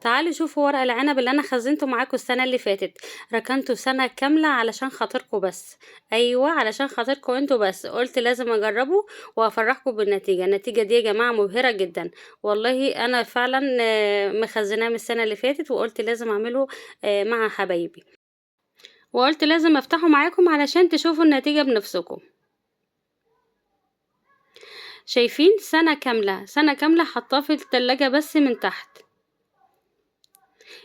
تعالوا شوفوا ورق العنب اللي انا خزنته معاكم السنه اللي فاتت. ركنته سنه كامله علشان خاطركم بس. ايوه، علشان خاطركم انتوا بس قلت لازم اجربه وافرحكم بالنتيجه. النتيجه دي يا جماعه مبهره جدا. والله انا فعلا مخزناه من السنه اللي فاتت وقلت لازم اعمله مع حبايبي. وقلت لازم افتحه معاكم علشان تشوفوا النتيجه بنفسكم. شايفين؟ سنه كامله سنه كامله حطاه في التلاجة بس من تحت.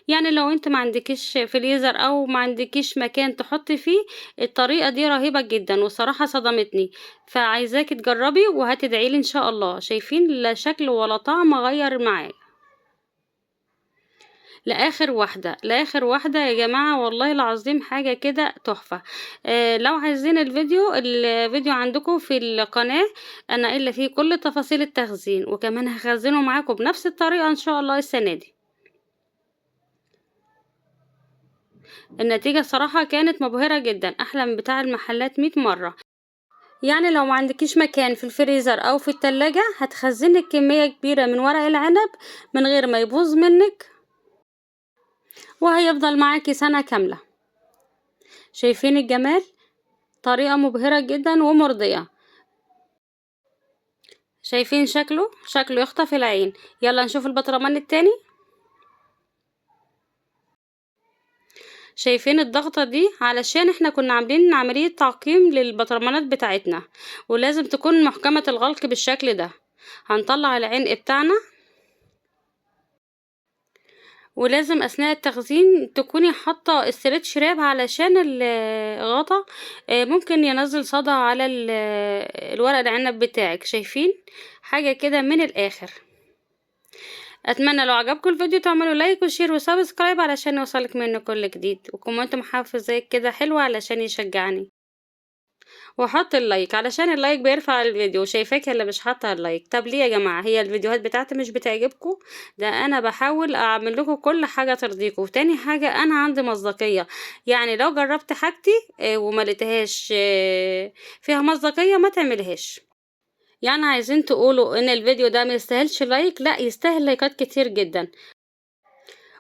يعني لو انت ما عندكيش فريزر او ما عندكيش مكان تحطي فيه، الطريقة دي رهيبة جدا وصراحة صدمتني. فعايزاكي تجربي وهتدعيلي ان شاء الله. شايفين؟ لا شكل ولا طعم غير معايا. لاخر واحدة يا جماعة، والله العظيم حاجة كده تحفة. لو عايزين الفيديو عندكم في القناة. انا قايله فيه كل تفاصيل التخزين، وكمان هخزنه معاكم بنفس الطريقة ان شاء الله السنة دي. النتيجة صراحة كانت مبهرة جدا، احلى من بتاع المحلات 100 مرة. يعني لو ما عندكيش مكان في الفريزر او في التلاجة، هتخزني كمية كبيرة من ورق العنب من غير ما يبوظ منك، وهيفضل معاكي سنة كاملة. شايفين الجمال؟ طريقة مبهرة جدا ومرضية. شايفين شكله يخطف العين. يلا نشوف البطرمان التاني. شايفين الضغطة دي؟ علشان احنا كنا عاملين عملية تعقيم للبطرمانات بتاعتنا، ولازم تكون محكمة الغلق بالشكل ده. هنطلع العين بتاعنا، ولازم اثناء التخزين تكوني حاطه استرتش راب علشان الغطا ممكن ينزل صدى على الورق العنب بتاعك. شايفين؟ حاجه كده من الاخر. اتمنى لو عجبكم الفيديو تعملوا لايك وشير وسبسكرايب علشان يوصلك منه كل جديد، وكومنت محفز زي كده حلو علشان يشجعني. وحط اللايك علشان اللايك بيرفع الفيديو. شايفاك اللي مش حاطه اللايك؟ طب ليه يا جماعه؟ هي الفيديوهات بتاعتي مش بتعجبكم؟ ده انا بحاول اعمل لكم كل حاجه ترضيكم. وتاني حاجه انا عندي مصداقيه. يعني لو جربت حاجتي وما لقيتهاش فيها مصداقيه، ما تعملهاش. يعني عايزين تقولوا ان الفيديو ده ما يستاهلش لايك؟ لا، يستاهل لايكات كتير جدا.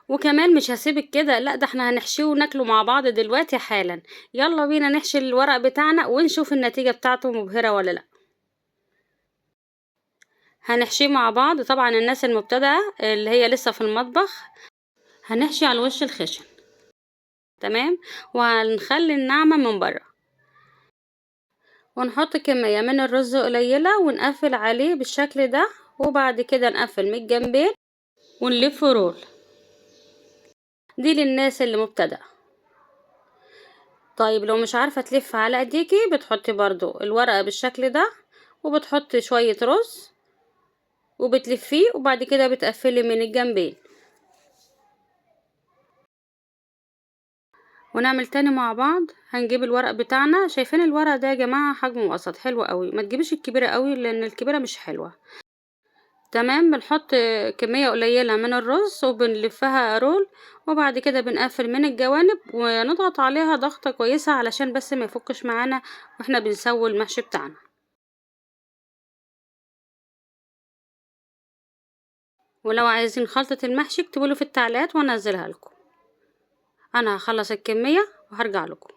وكمان مش هسيبك كده، لا ده احنا هنحشيه وناكله مع بعض دلوقتي حالا. يلا بينا نحشي الورق بتاعنا ونشوف النتيجة بتاعته مبهرة ولا لا. هنحشيه مع بعض. طبعا الناس المبتدئة اللي هي لسه في المطبخ، هنحشي على الوش الخشن. تمام. وهنخلي الناعمة من بره، ونحط كمية من الرز قليلة ونقفل عليه بالشكل ده. وبعد كده نقفل من الجنبين ونلف رول. دي للناس اللي مبتدئة. طيب لو مش عارفة تلف على ايديكي، بتحطي برضو الورقة بالشكل ده، وبتحطي شوية رز وبتلفيه، وبعد كده بتقفلي من الجنبين. ونعمل تاني مع بعض. هنجيب الورق بتاعنا. شايفين الورق ده يا جماعة حجمه وسط حلو قوي، ما تجيبش الكبيرة قوي لان الكبيرة مش حلوة. تمام. بنحط كمية قليلة من الرز وبنلفها رول، وبعد كده بنقفل من الجوانب ونضغط عليها ضغطة كويسة علشان بس ما يفكش معانا واحنا بنسوي المحشي بتاعنا. ولو عايزين خلطة المحشي اكتبوله في التعليقات وانزلها لكم. انا هخلص الكمية وهرجع لكم.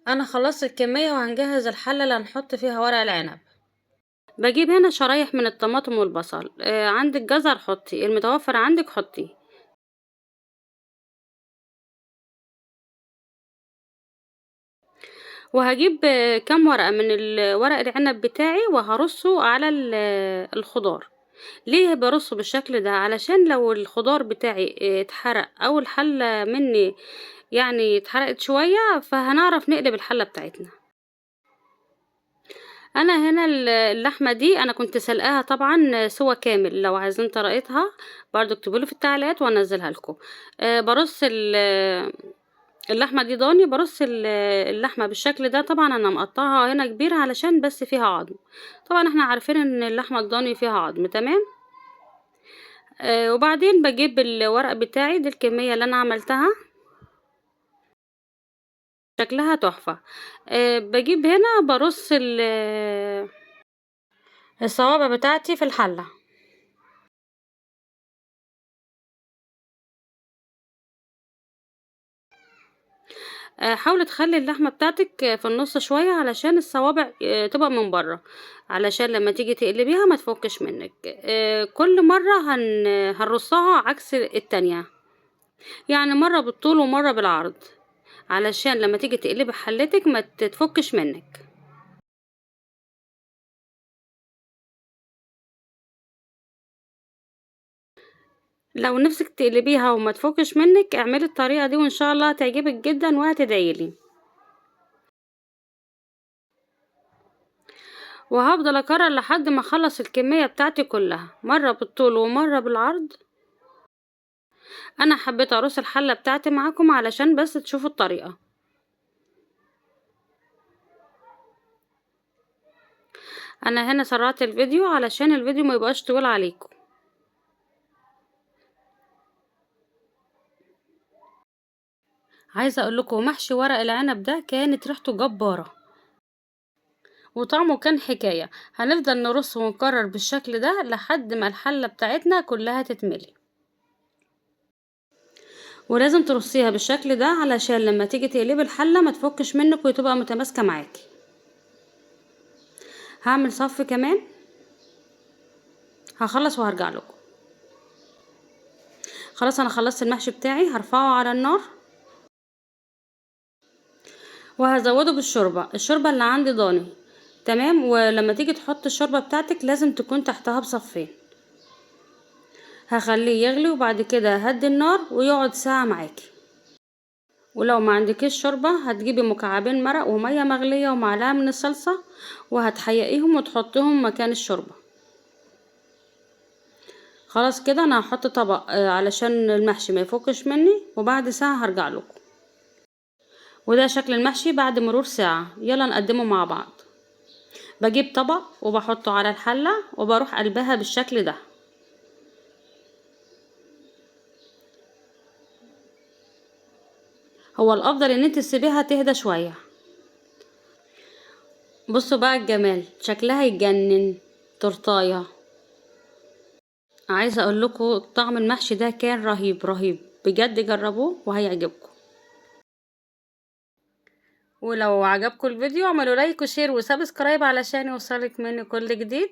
انا خلصت الكمية وهنجهز الحلة اللي هنحط فيها ورق العنب. بجيب هنا شرايح من الطماطم والبصل. عندك جزر حطي، المتوفر عندك حطي. وهجيب كام ورقة من ورق العنب بتاعي وهرصه على الخضار. ليه برصه بالشكل ده؟ علشان لو الخضار بتاعي اتحرق او الحلة مني يعني اتحرقت شوية، فهنعرف نقلب الحلة بتاعتنا. انا هنا اللحمه دي انا كنت سلقاها طبعا سوا كامل. لو عايزين طريقتها برضو اكتبولي في التعليقات وانزلها لكم. برص اللحمه دي ضاني. برص اللحمه بالشكل ده. طبعا انا مقطعها هنا كبيره علشان بس فيها عظم. طبعا احنا عارفين ان اللحمه الضاني فيها عظم. تمام. وبعدين بجيب الورق بتاعي. دي الكميه اللي انا عملتها، شكلها تحفه. بجيب هنا برص الصوابع بتاعتي في الحله. حاولي تخلي اللحمة بتاعتك في النص شوية علشان الصوابع تبقى من بره، علشان لما تيجي تقلبيها ما تفكش منك. كل مرة هنرصها عكس التانية، يعني مرة بالطول ومرة بالعرض، علشان لما تيجي تقلبي حلتك ما تتفكش منك. لو نفسك تقلبيها وما تفكش منك اعملي الطريقة دي، وان شاء الله هتعجبك جدا وهتدعيلي. وهفضل اكرر لحد ما اخلص الكمية بتاعتي كلها، مرة بالطول ومرة بالعرض. انا حبيت ارص الحلة بتاعتي معاكم علشان بس تشوفوا الطريقة. انا هنا سرعت الفيديو علشان الفيديو ما يبقاش طويل عليكم. عايزه اقول لكم محشي ورق العنب ده كانت ريحته جباره وطعمه كان حكايه. هنفضل نرص ونكرر بالشكل ده لحد ما الحله بتاعتنا كلها تتملي، ولازم ترصيها بالشكل ده علشان لما تيجي تقلبي الحله ما تفكش منك وتبقى متماسكه معاكي. هعمل صف كمان، هخلص وهرجع لكم. خلاص انا خلصت المحشي بتاعي، هرفعه على النار وهزوده بالشوربه. الشوربه اللي عندي ضاني تمام، ولما تيجي تحط الشوربه بتاعتك لازم تكون تحتها بصفين. هخليه يغلي وبعد كده هدي النار ويقعد ساعة معاكي. ولو ما عندكيش شوربة هتجيبي مكعبين مرق ومية مغلية ومعلقة من الصلصة وهتحيقيهم وتحطيهم مكان الشوربة. خلاص كده انا هحط طبق علشان المحشي ما يفكش مني، وبعد ساعة هرجع لكم. وده شكل المحشي بعد مرور ساعة. يلا نقدمه مع بعض. بجيب طبق وبحطه على الحلة وبروح قلبها بالشكل ده. هو الافضل ان انت تسيبيها تهدى شوية. بصوا بقى الجمال، شكلها يجنن، تورتايه. عايزه اقول لكم طعم المحشي ده كان رهيب رهيب بجد، جربوه وهيعجبكم. ولو عجبكم الفيديو اعملوا لايك وشير وسبسكرايب علشان يوصلك مني كل جديد.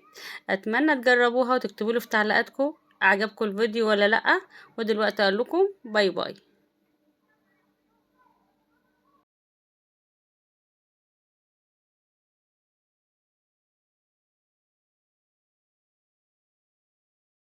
اتمنى تجربوها وتكتبوا لي في تعليقاتكم عجبكم الفيديو ولا لا. ودلوقتي اقول لكم باي باي.